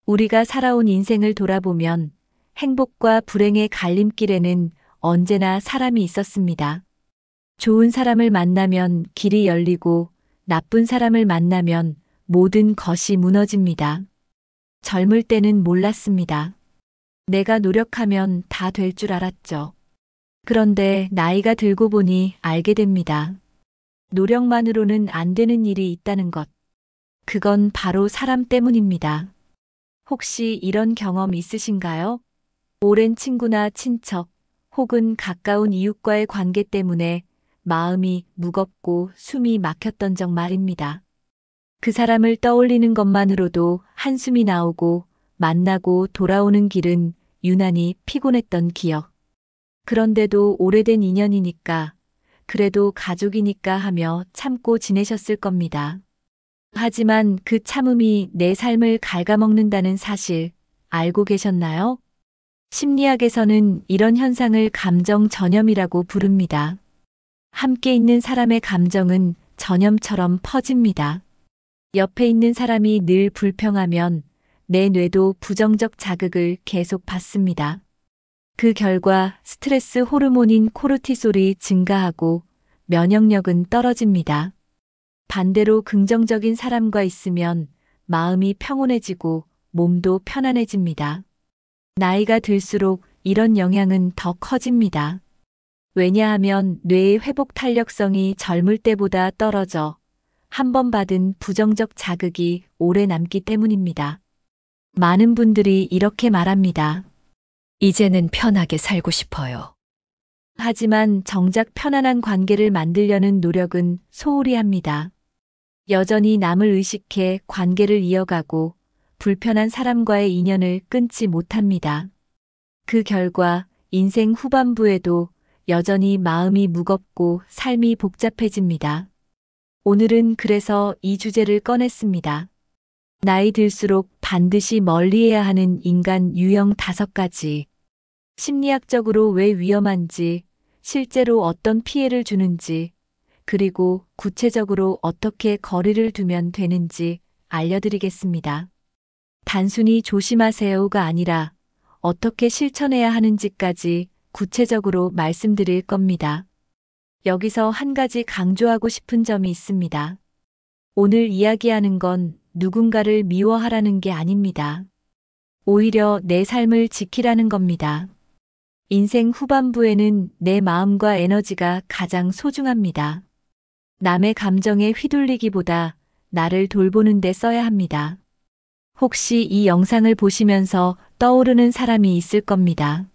우리가 살아온 인생을 돌아보면 행복과 불행의 갈림길에는 언제나 사람이 있었습니다. 좋은 사람을 만나면 길이 열리고 나쁜 사람을 만나면 모든 것이 무너집니다. 젊을 때는 몰랐습니다. 내가 노력하면 다 될 줄 알았죠. 그런데 나이가 들고 보니 알게 됩니다. 노력만으로는 안 되는 일이 있다는 것. 그건 바로 사람 때문입니다. 혹시 이런 경험 있으신가요? 오랜 친구나 친척 혹은 가까운 이웃과의 관계 때문에 마음이 무겁고 숨이 막혔던 적 말입니다. 그 사람을 떠올리는 것만으로도 한숨이 나오고 만나고 돌아오는 길은 유난히 피곤했던 기억. 그런데도 오래된 인연이니까, 그래도 가족이니까 하며 참고 지내셨을 겁니다. 하지만 그 참음이 내 삶을 갉아먹는다는 사실 알고 계셨나요? 심리학에서는 이런 현상을 감정 전염이라고 부릅니다. 함께 있는 사람의 감정은 전염처럼 퍼집니다. 옆에 있는 사람이 늘 불평하면 내 뇌도 부정적 자극을 계속 받습니다. 그 결과 스트레스 호르몬인 코르티솔이 증가하고 면역력은 떨어집니다. 반대로 긍정적인 사람과 있으면 마음이 평온해지고 몸도 편안해집니다. 나이가 들수록 이런 영향은 더 커집니다. 왜냐하면 뇌의 회복 탄력성이 젊을 때보다 떨어져 한 번 받은 부정적 자극이 오래 남기 때문입니다. 많은 분들이 이렇게 말합니다. 이제는 편하게 살고 싶어요. 하지만 정작 편안한 관계를 만들려는 노력은 소홀히 합니다. 여전히 남을 의식해 관계를 이어가고 불편한 사람과의 인연을 끊지 못합니다. 그 결과 인생 후반부에도 여전히 마음이 무겁고 삶이 복잡해집니다. 오늘은 그래서 이 주제를 꺼냈습니다. 나이 들수록 반드시 멀리해야 하는 인간 유형 5가지. 심리학적으로 왜 위험한지, 실제로 어떤 피해를 주는지, 그리고 구체적으로 어떻게 거리를 두면 되는지 알려드리겠습니다. 단순히 조심하세요가 아니라 어떻게 실천해야 하는지까지 구체적으로 말씀드릴 겁니다. 여기서 한 가지 강조하고 싶은 점이 있습니다. 오늘 이야기하는 건 누군가를 미워하라는 게 아닙니다. 오히려 내 삶을 지키라는 겁니다. 인생 후반부에는 내 마음과 에너지가 가장 소중합니다. 남의 감정에 휘둘리기보다 나를 돌보는 데 써야 합니다. 혹시 이 영상을 보시면서 떠오르는 사람이 있을 겁니다.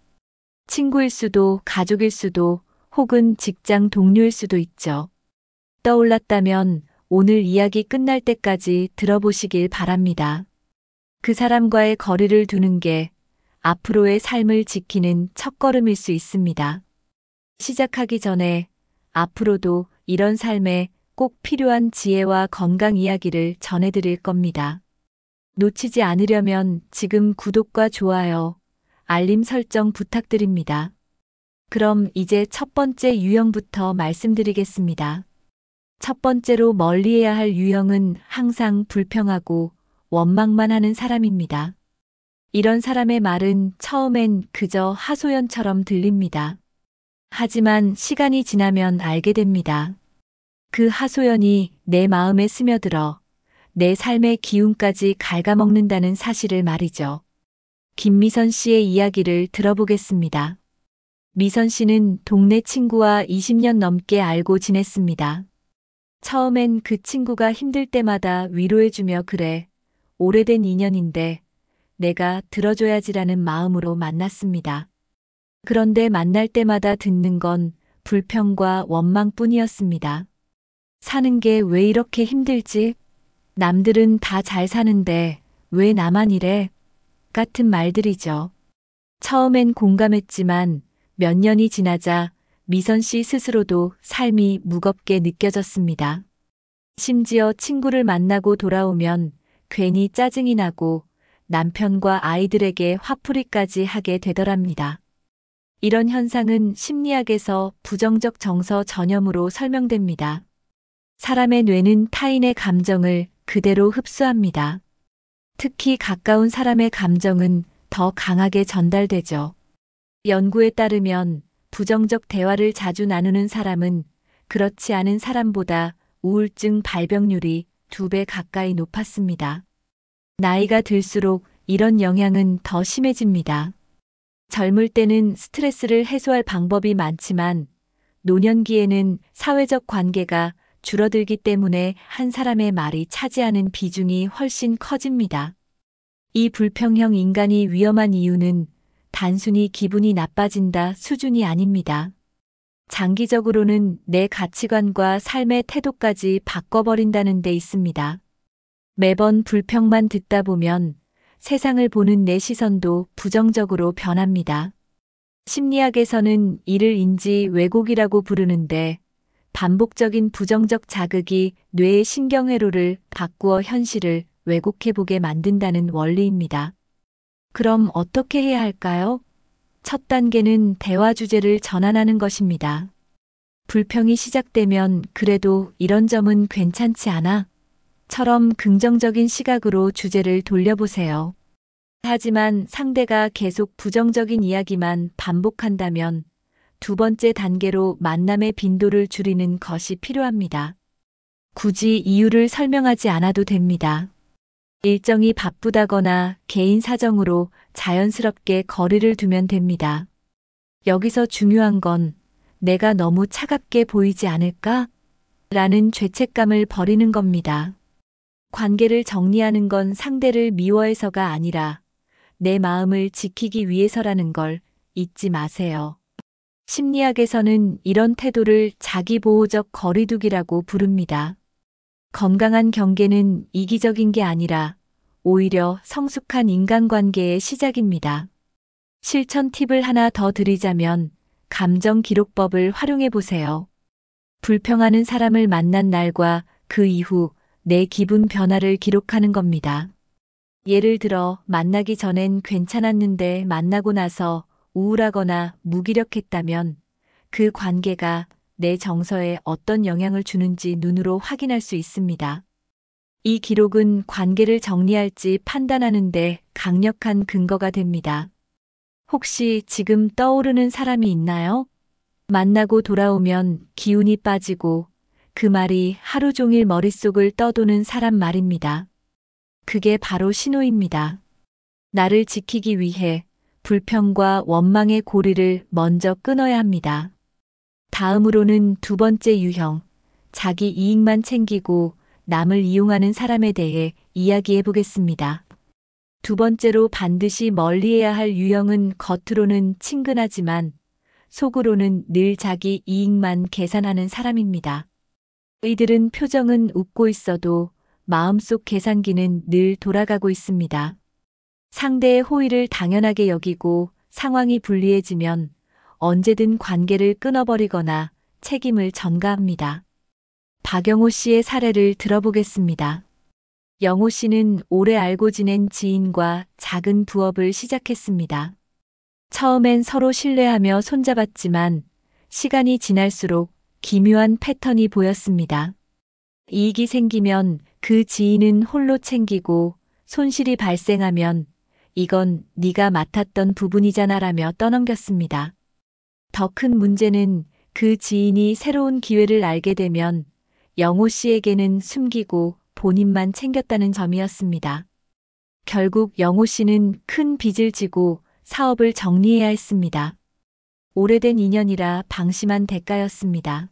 친구일 수도, 가족일 수도, 혹은 직장 동료일 수도 있죠. 떠올랐다면 오늘 이야기 끝날 때까지 들어보시길 바랍니다. 그 사람과의 거리를 두는 게 앞으로의 삶을 지키는 첫걸음일 수 있습니다. 시작하기 전에 앞으로도 이런 삶에 꼭 필요한 지혜와 건강 이야기를 전해드릴 겁니다. 놓치지 않으려면 지금 구독과 좋아요, 알림 설정 부탁드립니다. 그럼 이제 첫 번째 유형부터 말씀드리겠습니다. 첫 번째로 멀리해야 할 유형은 항상 불평하고 원망만 하는 사람입니다. 이런 사람의 말은 처음엔 그저 하소연처럼 들립니다. 하지만 시간이 지나면 알게 됩니다. 그 하소연이 내 마음에 스며들어 내 삶의 기운까지 갉아먹는다는 사실을 말이죠. 김미선 씨의 이야기를 들어보겠습니다. 미선 씨는 동네 친구와 20년 넘게 알고 지냈습니다. 처음엔 그 친구가 힘들 때마다 위로해주며 그래, 오래된 인연인데 내가 들어줘야지라는 마음으로 만났습니다. 그런데 만날 때마다 듣는 건 불평과 원망뿐이었습니다. 사는 게 왜 이렇게 힘들지? 남들은 다 잘 사는데 왜 나만 이래? 같은 말들이죠. 처음엔 공감했지만 몇 년이 지나자 미선 씨 스스로도 삶이 무겁게 느껴졌습니다. 심지어 친구를 만나고 돌아오면 괜히 짜증이 나고 남편과 아이들에게 화풀이까지 하게 되더랍니다. 이런 현상은 심리학에서 부정적 정서 전염으로 설명됩니다. 사람의 뇌는 타인의 감정을 그대로 흡수합니다. 특히 가까운 사람의 감정은 더 강하게 전달되죠. 연구에 따르면 부정적 대화를 자주 나누는 사람은 그렇지 않은 사람보다 우울증 발병률이 2배 가까이 높았습니다. 나이가 들수록 이런 영향은 더 심해집니다. 젊을 때는 스트레스를 해소할 방법이 많지만 노년기에는 사회적 관계가 줄어들기 때문에 한 사람의 말이 차지하는 비중이 훨씬 커집니다. 이 불평형 인간이 위험한 이유는 단순히 기분이 나빠진다 수준이 아닙니다. 장기적으로는 내 가치관과 삶의 태도까지 바꿔버린다는 데 있습니다. 매번 불평만 듣다 보면 세상을 보는 내 시선도 부정적으로 변합니다. 심리학에서는 이를 인지 왜곡이라고 부르는데 반복적인 부정적 자극이 뇌의 신경회로를 바꾸어 현실을 왜곡해보게 만든다는 원리입니다. 그럼 어떻게 해야 할까요? 첫 단계는 대화 주제를 전환하는 것입니다. 불평이 시작되면 그래도 이런 점은 괜찮지 않아? 처럼 긍정적인 시각으로 주제를 돌려보세요. 하지만 상대가 계속 부정적인 이야기만 반복한다면 두 번째 단계로 만남의 빈도를 줄이는 것이 필요합니다. 굳이 이유를 설명하지 않아도 됩니다. 일정이 바쁘다거나 개인 사정으로 자연스럽게 거리를 두면 됩니다. 여기서 중요한 건 내가 너무 차갑게 보이지 않을까? 라는 죄책감을 버리는 겁니다. 관계를 정리하는 건 상대를 미워해서가 아니라 내 마음을 지키기 위해서라는 걸 잊지 마세요. 심리학에서는 이런 태도를 자기보호적 거리두기라고 부릅니다. 건강한 경계는 이기적인 게 아니라 오히려 성숙한 인간관계의 시작입니다. 실천 팁을 하나 더 드리자면 감정 기록법을 활용해 보세요. 불평하는 사람을 만난 날과 그 이후 내 기분 변화를 기록하는 겁니다. 예를 들어 만나기 전엔 괜찮았는데 만나고 나서 우울하거나 무기력했다면 그 관계가 내 정서에 어떤 영향을 주는지 눈으로 확인할 수 있습니다. 이 기록은 관계를 정리할지 판단하는데 강력한 근거가 됩니다. 혹시 지금 떠오르는 사람이 있나요? 만나고 돌아오면 기운이 빠지고 그 말이 하루 종일 머릿속을 떠도는 사람 말입니다. 그게 바로 신호입니다. 나를 지키기 위해 불평과 원망의 고리를 먼저 끊어야 합니다. 다음으로는 두 번째 유형, 자기 이익만 챙기고 남을 이용하는 사람에 대해 이야기해 보겠습니다. 두 번째로 반드시 멀리해야 할 유형은 겉으로는 친근하지만 속으로는 늘 자기 이익만 계산하는 사람입니다. 이들은 표정은 웃고 있어도 마음속 계산기는 늘 돌아가고 있습니다. 상대의 호의를 당연하게 여기고 상황이 불리해지면 언제든 관계를 끊어버리거나 책임을 전가합니다. 박영호 씨의 사례를 들어보겠습니다. 영호 씨는 오래 알고 지낸 지인과 작은 부업을 시작했습니다. 처음엔 서로 신뢰하며 손잡았지만 시간이 지날수록 기묘한 패턴이 보였습니다. 이익이 생기면 그 지인은 홀로 챙기고 손실이 발생하면 이건 네가 맡았던 부분이잖아라며 떠넘겼습니다. 더 큰 문제는 그 지인이 새로운 기회를 알게 되면 영호 씨에게는 숨기고 본인만 챙겼다는 점이었습니다. 결국 영호 씨는 큰 빚을 지고 사업을 정리해야 했습니다. 오래된 인연이라 방심한 대가였습니다.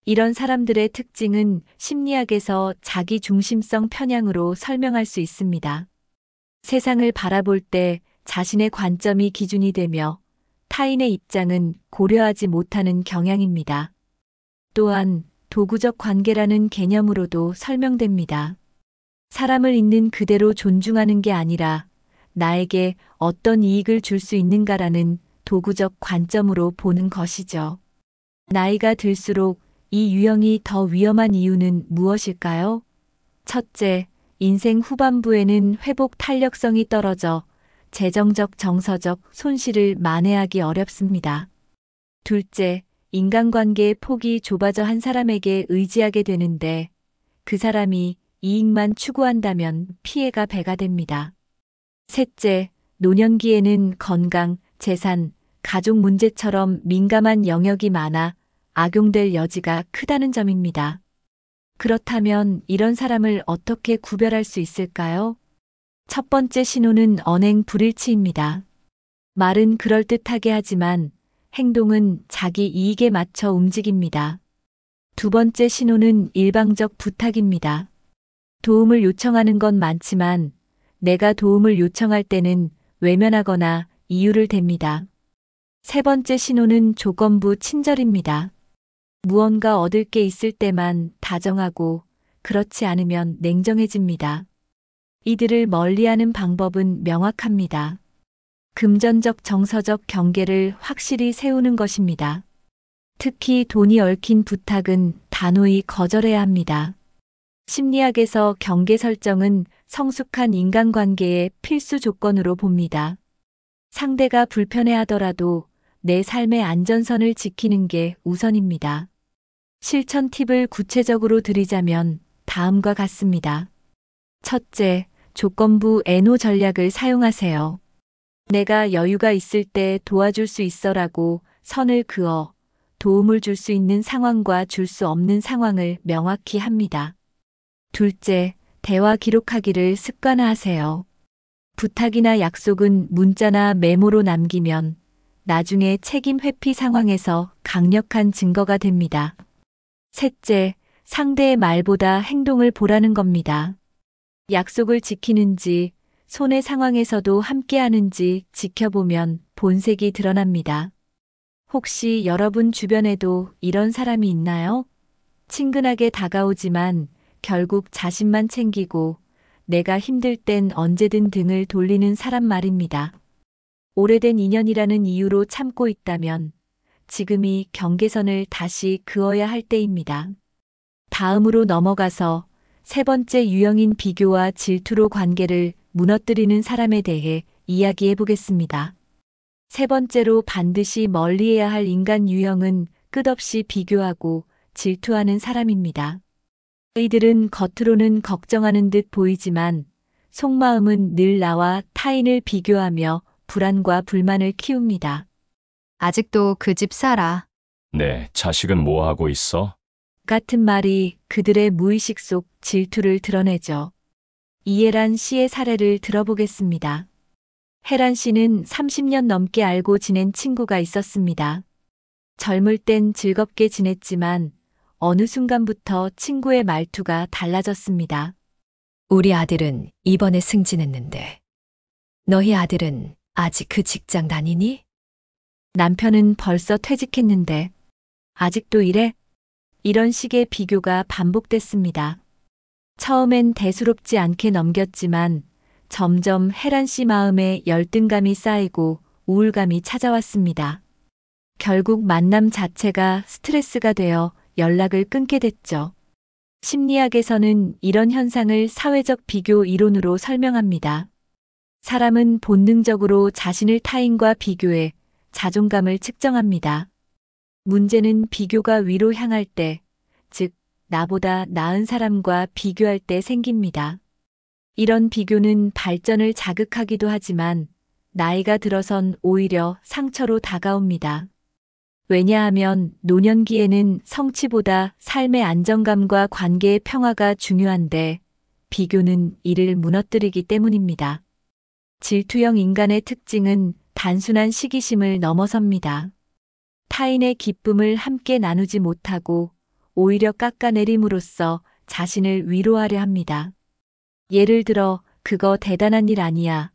이런 사람들의 특징은 심리학에서 자기중심성 편향으로 설명할 수 있습니다. 세상을 바라볼 때 자신의 관점이 기준이 되며 타인의 입장은 고려하지 못하는 경향입니다. 또한 도구적 관계라는 개념으로도 설명됩니다. 사람을 있는 그대로 존중하는 게 아니라 나에게 어떤 이익을 줄 수 있는가라는 도구적 관점으로 보는 것이죠. 나이가 들수록 이 유형이 더 위험한 이유는 무엇일까요? 첫째, 인생 후반부에는 회복 탄력성이 떨어져 재정적, 정서적 손실을 만회하기 어렵습니다. 둘째, 인간관계의 폭이 좁아져 한 사람에게 의지하게 되는데 그 사람이 이익만 추구한다면 피해가 배가 됩니다. 셋째, 노년기에는 건강, 재산, 가족 문제처럼 민감한 영역이 많아 악용될 여지가 크다는 점입니다. 그렇다면 이런 사람을 어떻게 구별할 수 있을까요? 첫 번째 신호는 언행 불일치입니다. 말은 그럴듯하게 하지만 행동은 자기 이익에 맞춰 움직입니다. 두 번째 신호는 일방적 부탁입니다. 도움을 요청하는 건 많지만 내가 도움을 요청할 때는 외면하거나 이유를 댑니다. 세 번째 신호는 조건부 친절입니다. 무언가 얻을 게 있을 때만 다정하고 그렇지 않으면 냉정해집니다. 이들을 멀리하는 방법은 명확합니다. 금전적 정서적 경계를 확실히 세우는 것입니다. 특히 돈이 얽힌 부탁은 단호히 거절해야 합니다. 심리학에서 경계 설정은 성숙한 인간관계의 필수 조건으로 봅니다. 상대가 불편해하더라도 내 삶의 안전선을 지키는 게 우선입니다. 실천 팁을 구체적으로 드리자면 다음과 같습니다. 첫째, 조건부 애노 전략을 사용하세요. 내가 여유가 있을 때 도와줄 수 있어라고 선을 그어 도움을 줄 수 있는 상황과 줄 수 없는 상황을 명확히 합니다. 둘째, 대화 기록하기를 습관화하세요. 부탁이나 약속은 문자나 메모로 남기면 나중에 책임 회피 상황에서 강력한 증거가 됩니다. 셋째, 상대의 말보다 행동을 보라는 겁니다. 약속을 지키는지, 손해 상황에서도 함께하는지 지켜보면 본색이 드러납니다. 혹시 여러분 주변에도 이런 사람이 있나요? 친근하게 다가오지만 결국 자신만 챙기고 내가 힘들 땐 언제든 등을 돌리는 사람 말입니다. 오래된 인연이라는 이유로 참고 있다면 지금이 경계선을 다시 그어야 할 때입니다. 다음으로 넘어가서 세 번째 유형인 비교와 질투로 관계를 무너뜨리는 사람에 대해 이야기해 보겠습니다. 세 번째로 반드시 멀리해야 할 인간 유형은 끝없이 비교하고 질투하는 사람입니다. 이들은 겉으로는 걱정하는 듯 보이지만 속마음은 늘 나와 타인을 비교하며 불안과 불만을 키웁니다. 아직도 그 집 살아. 네, 자식은 뭐 하고 있어? 같은 말이 그들의 무의식 속 질투를 드러내죠. 이해란 씨의 사례를 들어보겠습니다. 혜란 씨는 30년 넘게 알고 지낸 친구가 있었습니다. 젊을 땐 즐겁게 지냈지만 어느 순간부터 친구의 말투가 달라졌습니다. 우리 아들은 이번에 승진했는데 너희 아들은 아직 그 직장 다니니? 남편은 벌써 퇴직했는데 아직도 이래? 이런 식의 비교가 반복됐습니다. 처음엔 대수롭지 않게 넘겼지만 점점 혜란 씨 마음에 열등감이 쌓이고 우울감이 찾아왔습니다. 결국 만남 자체가 스트레스가 되어 연락을 끊게 됐죠. 심리학에서는 이런 현상을 사회적 비교 이론으로 설명합니다. 사람은 본능적으로 자신을 타인과 비교해 자존감을 측정합니다. 문제는 비교가 위로 향할 때, 즉, 나보다 나은 사람과 비교할 때 생깁니다. 이런 비교는 발전을 자극하기도 하지만 나이가 들어선 오히려 상처로 다가옵니다. 왜냐하면 노년기에는 성취보다 삶의 안정감과 관계의 평화가 중요한데 비교는 이를 무너뜨리기 때문입니다. 질투형 인간의 특징은 단순한 시기심을 넘어섭니다. 타인의 기쁨을 함께 나누지 못하고 오히려 깎아내림으로써 자신을 위로하려 합니다. 예를 들어, 그거 대단한 일 아니야.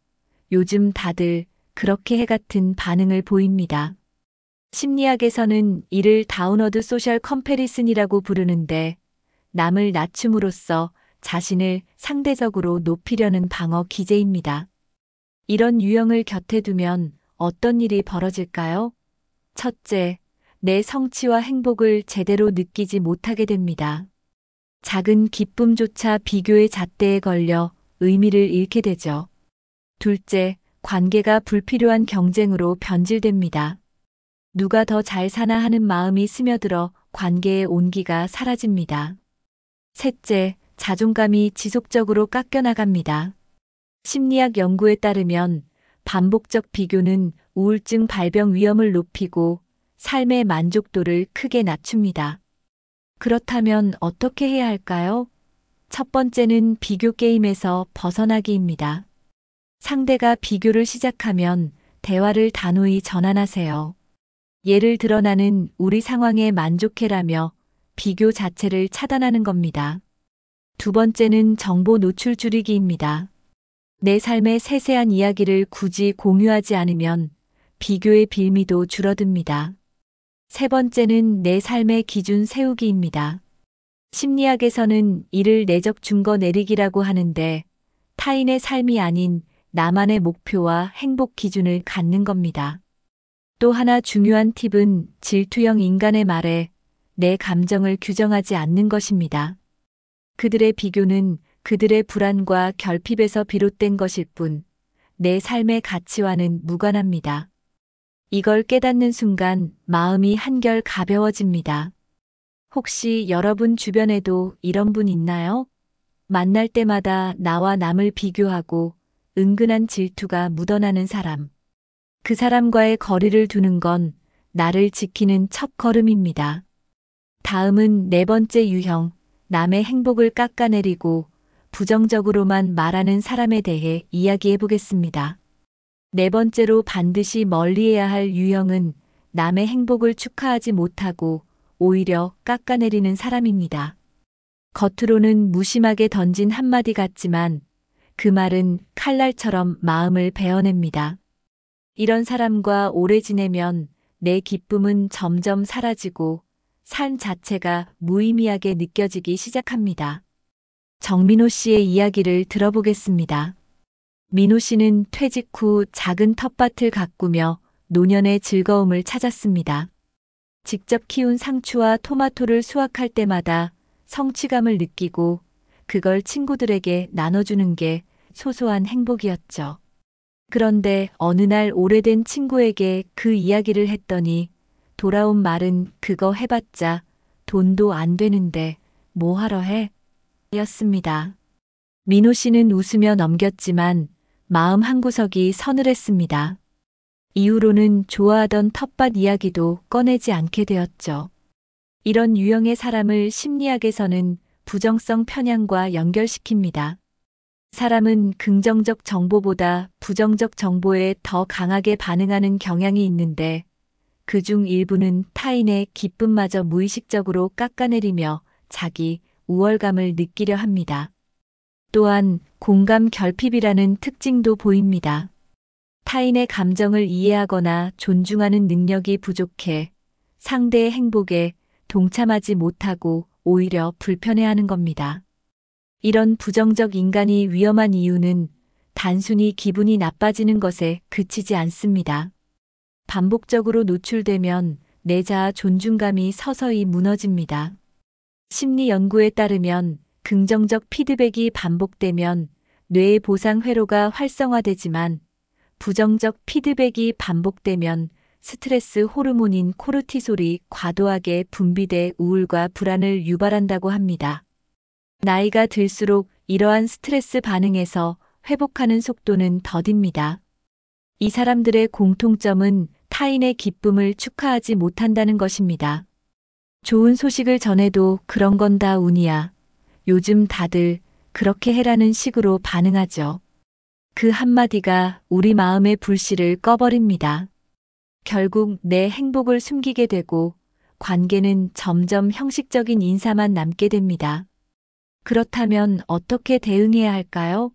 요즘 다들 그렇게 해 같은 반응을 보입니다. 심리학에서는 이를 다운워드 소셜 컴패리슨이라고 부르는데 남을 낮춤으로써 자신을 상대적으로 높이려는 방어 기제입니다. 이런 유형을 곁에 두면 어떤 일이 벌어질까요? 첫째, 내 성취와 행복을 제대로 느끼지 못하게 됩니다. 작은 기쁨조차 비교의 잣대에 걸려 의미를 잃게 되죠. 둘째, 관계가 불필요한 경쟁으로 변질됩니다. 누가 더 잘 사나 하는 마음이 스며들어 관계의 온기가 사라집니다. 셋째, 자존감이 지속적으로 깎여나갑니다. 심리학 연구에 따르면 반복적 비교는 우울증 발병 위험을 높이고 삶의 만족도를 크게 낮춥니다. 그렇다면 어떻게 해야 할까요? 첫 번째는 비교 게임에서 벗어나기입니다. 상대가 비교를 시작하면 대화를 단호히 전환하세요. 예를 들어 나는 우리 상황에 만족해라며 비교 자체를 차단하는 겁니다. 두 번째는 정보 노출 줄이기입니다. 내 삶의 세세한 이야기를 굳이 공유하지 않으면 비교의 빌미도 줄어듭니다. 세 번째는 내 삶의 기준 세우기입니다. 심리학에서는 이를 내적 증거 내리기라고 하는데 타인의 삶이 아닌 나만의 목표와 행복 기준을 갖는 겁니다. 또 하나 중요한 팁은 질투형 인간의 말에 내 감정을 규정하지 않는 것입니다. 그들의 비교는 그들의 불안과 결핍에서 비롯된 것일 뿐, 내 삶의 가치와는 무관합니다. 이걸 깨닫는 순간 마음이 한결 가벼워집니다. 혹시 여러분 주변에도 이런 분 있나요? 만날 때마다 나와 남을 비교하고 은근한 질투가 묻어나는 사람. 그 사람과의 거리를 두는 건 나를 지키는 첫걸음입니다. 다음은 네 번째 유형, 남의 행복을 깎아내리고 부정적으로만 말하는 사람에 대해 이야기해 보겠습니다. 네 번째로 반드시 멀리해야 할 유형은 남의 행복을 축하하지 못하고 오히려 깎아내리는 사람입니다. 겉으로는 무심하게 던진 한마디 같지만 그 말은 칼날처럼 마음을 베어냅니다. 이런 사람과 오래 지내면 내 기쁨은 점점 사라지고 삶 자체가 무의미하게 느껴지기 시작합니다. 정민호 씨의 이야기를 들어보겠습니다. 민호 씨는 퇴직 후 작은 텃밭을 가꾸며 노년의 즐거움을 찾았습니다. 직접 키운 상추와 토마토를 수확할 때마다 성취감을 느끼고 그걸 친구들에게 나눠주는 게 소소한 행복이었죠. 그런데 어느 날 오래된 친구에게 그 이야기를 했더니 돌아온 말은 그거 해봤자 돈도 안 되는데 뭐 하러 해? 였습니다. 민호 씨는 웃으며 넘겼지만 마음 한구석이 서늘했습니다. 이후로는 좋아하던 텃밭 이야기도 꺼내지 않게 되었죠. 이런 유형의 사람을 심리학에서는 부정성 편향과 연결시킵니다. 사람은 긍정적 정보보다 부정적 정보에 더 강하게 반응하는 경향이 있는데 그중 일부는 타인의 기쁨마저 무의식적으로 깎아내리며 자기 우월감을 느끼려 합니다. 또한 공감 결핍이라는 특징도 보입니다. 타인의 감정을 이해하거나 존중하는 능력이 부족해 상대의 행복에 동참하지 못하고 오히려 불편해하는 겁니다. 이런 부정적 인간이 위험한 이유는 단순히 기분이 나빠지는 것에 그치지 않습니다. 반복적으로 노출되면 내 자아 존중감이 서서히 무너집니다. 심리 연구에 따르면 긍정적 피드백이 반복되면 뇌의 보상 회로가 활성화되지만 부정적 피드백이 반복되면 스트레스 호르몬인 코르티솔이 과도하게 분비돼 우울과 불안을 유발한다고 합니다. 나이가 들수록 이러한 스트레스 반응에서 회복하는 속도는 더딥니다. 이 사람들의 공통점은 타인의 기쁨을 축하하지 못한다는 것입니다. 좋은 소식을 전해도 그런 건 다 운이야. 요즘 다들 그렇게 해라는 식으로 반응하죠. 그 한마디가 우리 마음의 불씨를 꺼버립니다. 결국 내 행복을 숨기게 되고 관계는 점점 형식적인 인사만 남게 됩니다. 그렇다면 어떻게 대응해야 할까요?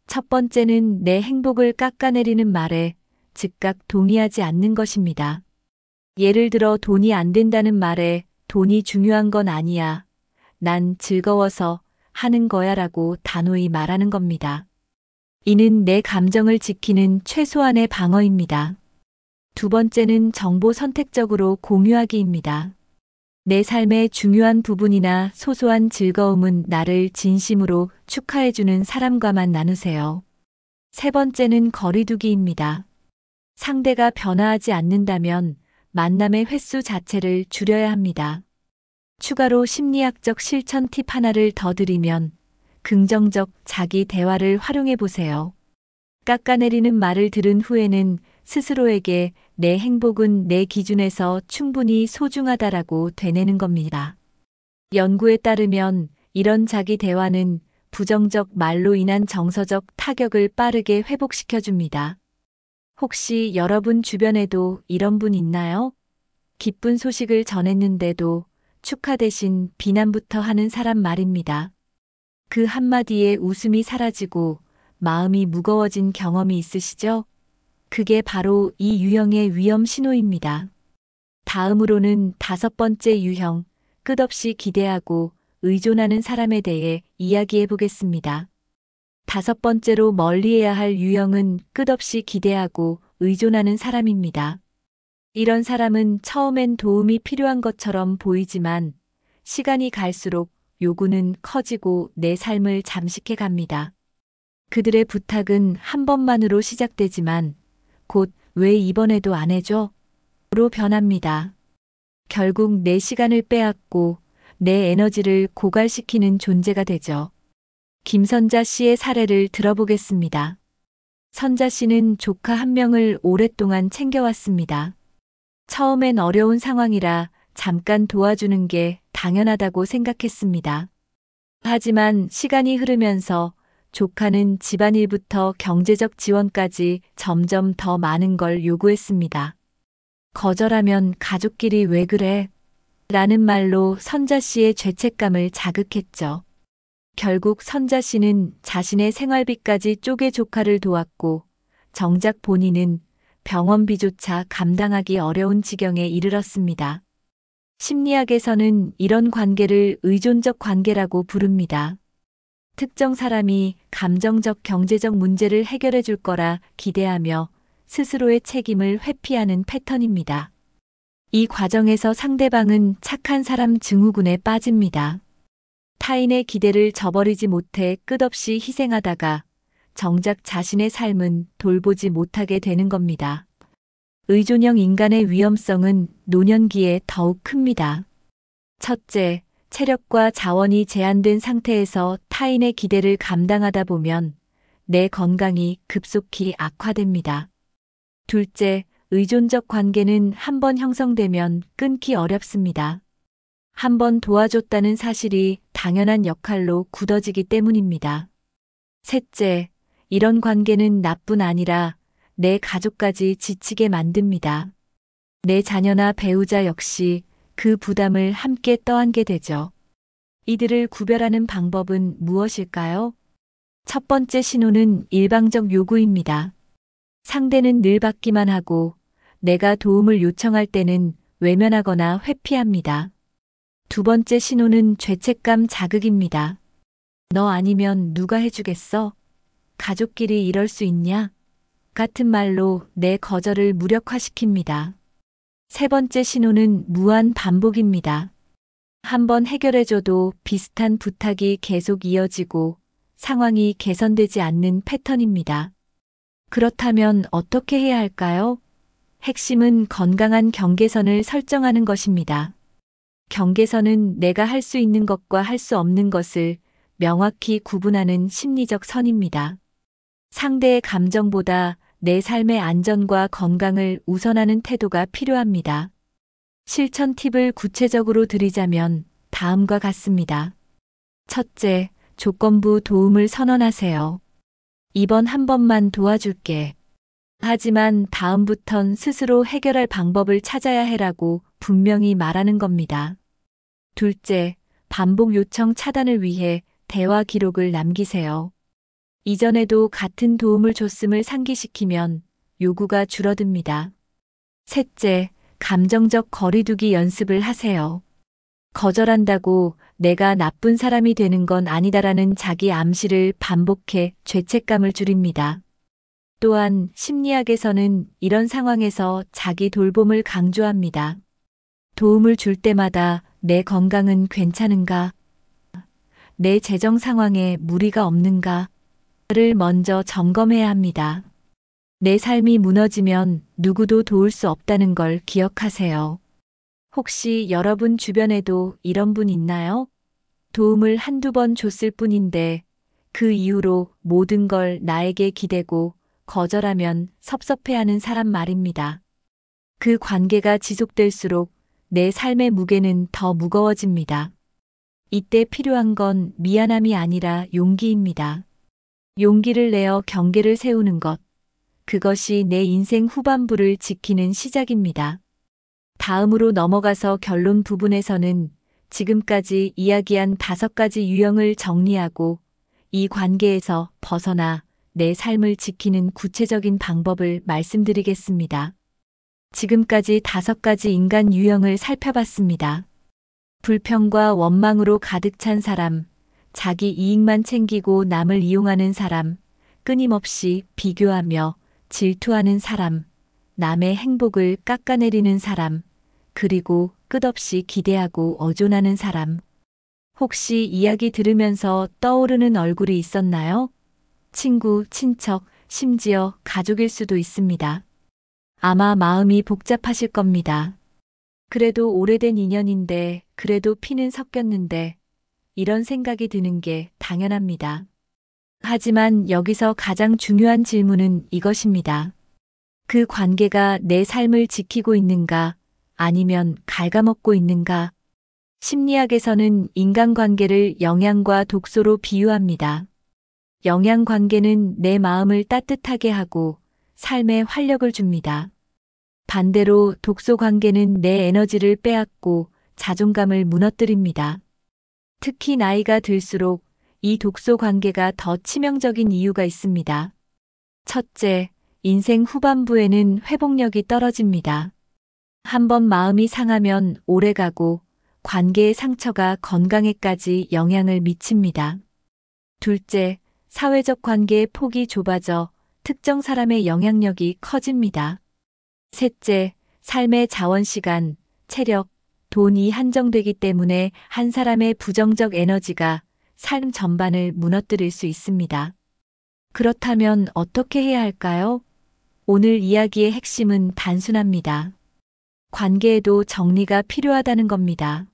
첫 번째는 내 행복을 깎아내리는 말에 즉각 동의하지 않는 것입니다. 예를 들어 돈이 안 된다는 말에 돈이 중요한 건 아니야. 난 즐거워서 하는 거야 라고 단호히 말하는 겁니다. 이는 내 감정을 지키는 최소한의 방어입니다. 두 번째는 정보 선택적으로 공유하기입니다. 내 삶의 중요한 부분이나 소소한 즐거움은 나를 진심으로 축하해주는 사람과만 나누세요. 세 번째는 거리두기입니다. 상대가 변화하지 않는다면 만남의 횟수 자체를 줄여야 합니다. 추가로 심리학적 실천 팁 하나를 더 드리면 긍정적 자기 대화를 활용해 보세요. 깎아내리는 말을 들은 후에는 스스로에게 내 행복은 내 기준에서 충분히 소중하다라고 되뇌는 겁니다. 연구에 따르면 이런 자기 대화는 부정적 말로 인한 정서적 타격을 빠르게 회복시켜 줍니다. 혹시 여러분 주변에도 이런 분 있나요? 기쁜 소식을 전했는데도 축하 대신 비난부터 하는 사람 말입니다. 그 한마디에 웃음이 사라지고 마음이 무거워진 경험이 있으시죠? 그게 바로 이 유형의 위험 신호입니다. 다음으로는 5번째 유형, 끝없이 기대하고 의존하는 사람에 대해 이야기해 보겠습니다. 5번째로 멀리해야 할 유형은 끝없이 기대하고 의존하는 사람입니다. 이런 사람은 처음엔 도움이 필요한 것처럼 보이지만 시간이 갈수록 요구는 커지고 내 삶을 잠식해 갑니다. 그들의 부탁은 한 번만으로 시작되지만 곧 왜 이번에도 안 해줘? 로 변합니다. 결국 내 시간을 빼앗고 내 에너지를 고갈시키는 존재가 되죠. 김선자 씨의 사례를 들어보겠습니다. 선자 씨는 조카 한 명을 오랫동안 챙겨왔습니다. 처음엔 어려운 상황이라 잠깐 도와주는 게 당연하다고 생각했습니다. 하지만 시간이 흐르면서 조카는 집안일부터 경제적 지원까지 점점 더 많은 걸 요구했습니다. 거절하면 가족끼리 왜 그래? 라는 말로 선자 씨의 죄책감을 자극했죠. 결국 선자 씨는 자신의 생활비까지 쪼개 조카를 도왔고 정작 본인은 병원비조차 감당하기 어려운 지경에 이르렀습니다. 심리학에서는 이런 관계를 의존적 관계라고 부릅니다. 특정 사람이 감정적 경제적 문제를 해결해 줄 거라 기대하며 스스로의 책임을 회피하는 패턴입니다. 이 과정에서 상대방은 착한 사람 증후군에 빠집니다. 타인의 기대를 저버리지 못해 끝없이 희생하다가 정작 자신의 삶은 돌보지 못하게 되는 겁니다. 의존형 인간의 위험성은 노년기에 더욱 큽니다. 첫째, 체력과 자원이 제한된 상태에서 타인의 기대를 감당하다 보면 내 건강이 급속히 악화됩니다. 둘째, 의존적 관계는 한 번 형성되면 끊기 어렵습니다. 한 번 도와줬다는 사실이 당연한 역할로 굳어지기 때문입니다. 셋째, 이런 관계는 나뿐 아니라 내 가족까지 지치게 만듭니다. 내 자녀나 배우자 역시 그 부담을 함께 떠안게 되죠. 이들을 구별하는 방법은 무엇일까요? 첫 번째 신호는 일방적 요구입니다. 상대는 늘 받기만 하고 내가 도움을 요청할 때는 외면하거나 회피합니다. 두 번째 신호는 죄책감 자극입니다. 너 아니면 누가 해주겠어? 가족끼리 이럴 수 있냐? 같은 말로 내 거절을 무력화시킵니다. 세 번째 신호는 무한 반복입니다. 한번 해결해줘도 비슷한 부탁이 계속 이어지고 상황이 개선되지 않는 패턴입니다. 그렇다면 어떻게 해야 할까요? 핵심은 건강한 경계선을 설정하는 것입니다. 경계선은 내가 할 수 있는 것과 할 수 없는 것을 명확히 구분하는 심리적 선입니다. 상대의 감정보다 내 삶의 안전과 건강을 우선하는 태도가 필요합니다. 실천 팁을 구체적으로 드리자면 다음과 같습니다. 첫째, 조건부 도움을 선언하세요. 이번 한 번만 도와줄게. 하지만 다음부턴 스스로 해결할 방법을 찾아야 해라고 분명히 말하는 겁니다. 둘째, 반복 요청 차단을 위해 대화 기록을 남기세요. 이전에도 같은 도움을 줬음을 상기시키면 요구가 줄어듭니다. 셋째, 감정적 거리두기 연습을 하세요. 거절한다고 내가 나쁜 사람이 되는 건 아니다라는 자기 암시를 반복해 죄책감을 줄입니다. 또한 심리학에서는 이런 상황에서 자기 돌봄을 강조합니다. 도움을 줄 때마다 내 건강은 괜찮은가? 내 재정 상황에 무리가 없는가? 를 먼저 점검해야 합니다. 내 삶이 무너지면 누구도 도울 수 없다는 걸 기억하세요. 혹시 여러분 주변에도 이런 분 있나요? 도움을 한두 번 줬을 뿐인데 그 이후로 모든 걸 나에게 기대고 거절하면 섭섭해하는 사람 말입니다. 그 관계가 지속될수록 내 삶의 무게는 더 무거워집니다. 이때 필요한 건 미안함이 아니라 용기입니다. 용기를 내어 경계를 세우는 것. 그것이 내 인생 후반부를 지키는 시작입니다. 다음으로 넘어가서 결론 부분에서는 지금까지 이야기한 5가지 유형을 정리하고 이 관계에서 벗어나 내 삶을 지키는 구체적인 방법을 말씀드리겠습니다. 지금까지 5가지 인간 유형을 살펴봤습니다. 불평과 원망으로 가득 찬 사람, 자기 이익만 챙기고 남을 이용하는 사람, 끊임없이 비교하며 질투하는 사람, 남의 행복을 깎아내리는 사람, 그리고 끝없이 기대하고 의존하는 사람. 혹시 이야기 들으면서 떠오르는 얼굴이 있었나요? 친구, 친척, 심지어 가족일 수도 있습니다. 아마 마음이 복잡하실 겁니다. 그래도 오래된 인연인데, 그래도 피는 섞였는데, 이런 생각이 드는 게 당연합니다. 하지만 여기서 가장 중요한 질문은 이것입니다. 그 관계가 내 삶을 지키고 있는가, 아니면 갉아먹고 있는가? 심리학에서는 인간관계를 영양과 독소로 비유합니다. 영양관계는 내 마음을 따뜻하게 하고 삶에 활력을 줍니다. 반대로 독소관계는 내 에너지를 빼앗고 자존감을 무너뜨립니다. 특히 나이가 들수록 이 독소관계가 더 치명적인 이유가 있습니다. 첫째, 인생 후반부에는 회복력이 떨어집니다. 한번 마음이 상하면 오래가고 관계의 상처가 건강에까지 영향을 미칩니다. 둘째, 사회적 관계의 폭이 좁아져 특정 사람의 영향력이 커집니다. 셋째, 삶의 자원 시간, 체력, 돈이 한정되기 때문에 한 사람의 부정적 에너지가 삶 전반을 무너뜨릴 수 있습니다. 그렇다면 어떻게 해야 할까요? 오늘 이야기의 핵심은 단순합니다. 관계에도 정리가 필요하다는 겁니다.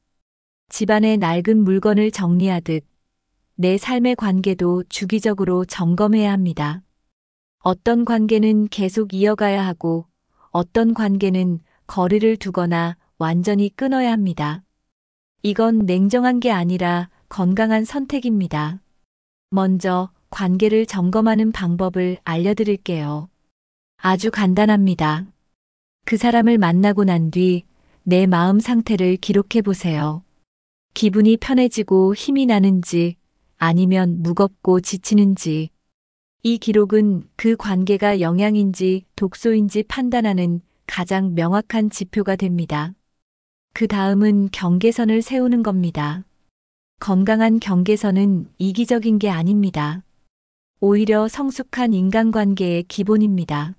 집안의 낡은 물건을 정리하듯 내 삶의 관계도 주기적으로 점검해야 합니다. 어떤 관계는 계속 이어가야 하고 어떤 관계는 거리를 두거나 완전히 끊어야 합니다. 이건 냉정한 게 아니라 건강한 선택입니다. 먼저 관계를 점검하는 방법을 알려드릴게요. 아주 간단합니다. 그 사람을 만나고 난 뒤 내 마음 상태를 기록해 보세요. 기분이 편해지고 힘이 나는지 아니면 무겁고 지치는지. 이 기록은 그 관계가 영양인지 독소인지 판단하는 가장 명확한 지표가 됩니다. 그 다음은 경계선을 세우는 겁니다. 건강한 경계선은 이기적인 게 아닙니다. 오히려 성숙한 인간관계의 기본입니다.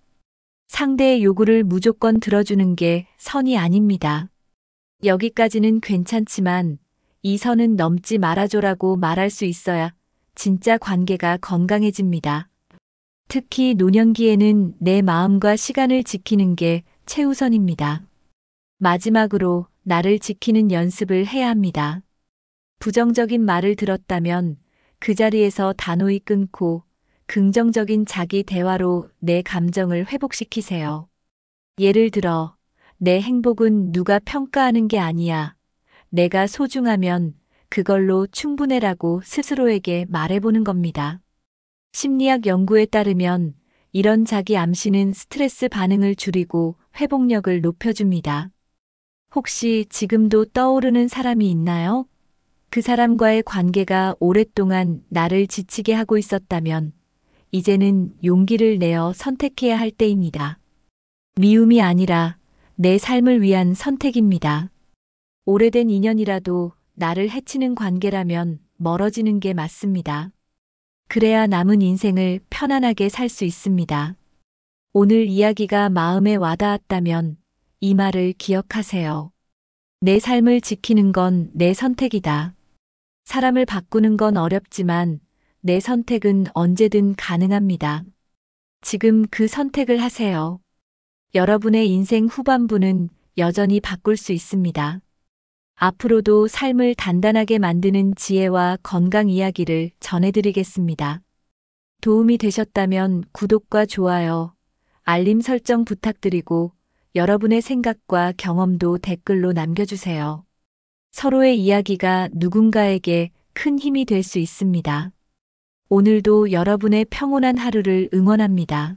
상대의 요구를 무조건 들어주는 게 선이 아닙니다. 여기까지는 괜찮지만 이 선은 넘지 말아줘라고 말할 수 있어야 진짜 관계가 건강해집니다. 특히 노년기에는 내 마음과 시간을 지키는 게 최우선입니다. 마지막으로 나를 지키는 연습을 해야 합니다. 부정적인 말을 들었다면 그 자리에서 단호히 끊고 긍정적인 자기 대화로 내 감정을 회복시키세요. 예를 들어, 내 행복은 누가 평가하는 게 아니야. 내가 소중하면 그걸로 충분해라고 스스로에게 말해보는 겁니다. 심리학 연구에 따르면 이런 자기 암시는 스트레스 반응을 줄이고 회복력을 높여줍니다. 혹시 지금도 떠오르는 사람이 있나요? 그 사람과의 관계가 오랫동안 나를 지치게 하고 있었다면 이제는 용기를 내어 선택해야 할 때입니다. 미움이 아니라 내 삶을 위한 선택입니다. 오래된 인연이라도 나를 해치는 관계라면 멀어지는 게 맞습니다. 그래야 남은 인생을 편안하게 살 수 있습니다. 오늘 이야기가 마음에 와닿았다면 이 말을 기억하세요. 내 삶을 지키는 건 내 선택이다. 사람을 바꾸는 건 어렵지만 내 선택은 언제든 가능합니다. 지금 그 선택을 하세요. 여러분의 인생 후반부는 여전히 바꿀 수 있습니다. 앞으로도 삶을 단단하게 만드는 지혜와 건강 이야기를 전해드리겠습니다. 도움이 되셨다면 구독과 좋아요, 알림 설정 부탁드리고 여러분의 생각과 경험도 댓글로 남겨주세요. 서로의 이야기가 누군가에게 큰 힘이 될 수 있습니다. 오늘도 여러분의 평온한 하루를 응원합니다.